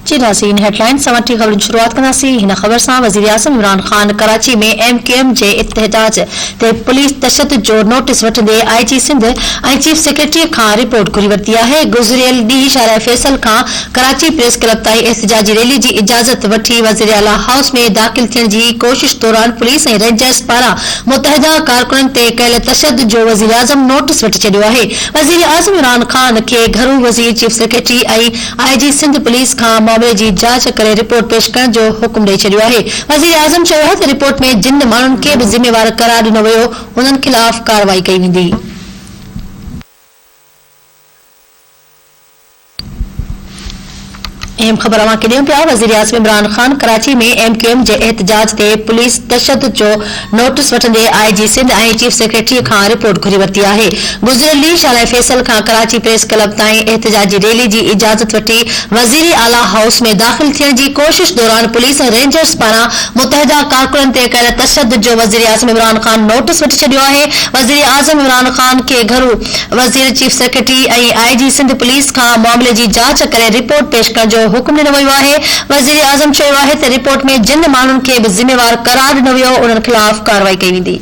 जी नाज़रीन हेडलाइन सवाटी खबर की शुरुआत कंदासीं हिन खबर सां। वज़ीर आज़म इमरान ख़ान कराची में MQM जे इतिहजाज ते पुलिस तशद्दुद जो नोटिस वठंदे IG सिंध ऐं चीफ सेक्रेटरी खां रिपोर्ट घुरी वरिती आहे। गुज़िरियल ॾींहुं शारा फैसल खां कराची प्रेस क्लब ताईं एहतिजाजी रैली जी इजाज़त वठी वज़ीर आला हाउस में दाख़िल थियण जी कोशिश दौरान पुलिस ऐं रेंजर्स पारां मुतहदा कारकुननि ते कयल तशद्दुद जो वज़ीर आज़म नोटिस वठी छॾियो आहे। वज़ीर आज़म इमरान ख़ान खे घरू वज़ीर चीफ सेक्रेटरी ऐं IG सिंध पुलिस खां मामले जी जांच करे रिपोर्ट पेश करण जो हुकुम ॾेई छॾियो आहे। वज़ीर आज़म चयो आहे त रिपोर्ट में जिन माण्हुनि खे बि ज़िम्मेवार करार ॾिनो वियो उन्हनि ख़िलाफ़ कार्रवाई कई वेंदी। अहम खबर अवां खे ॾियूं पिया। वज़ीर आज़म इमरान ख़ान कराची में MQM जे एहतिजाज ते पुलिस तशद्दुद जो नोटिस वठंदे IG सिंध ऐं चीफ सेक्रेटरी खां रिपोर्ट घुरी वरिती आहे। गुज़िरियल ॾींहुं शारा फैसल खां कराची प्रेस क्लब ताईं एहतिजाजी रैली जी इजाज़त वठी वज़ीर आला हाउस में दाख़िल थियण जी कोशिश दौरान पुलिस ऐं रेंजर्स पारां मुतहदा कारकुननि ते कयल तशद्दुद जो वज़ीर आज़म इमरान ख़ान नोटिस वठी छॾियो आहे। वज़ीर आज़म इमरान ख़ान खे घरू वज़ीर चीफ सेक्रेटरी ऐं IG सिंध पुलिस खां मामले जी जांच करे रिपोर्ट पेश करण जो हुकुम ॾिनो वियो आहे। वज़ीर आज़म चयो आहे त रिपोर्ट में जिन माण्हुनि खे बि ज़िम्मेवार करार ॾिनो वियो उन्हनि ख़िलाफ़ कार्रवाई कई वेंदी।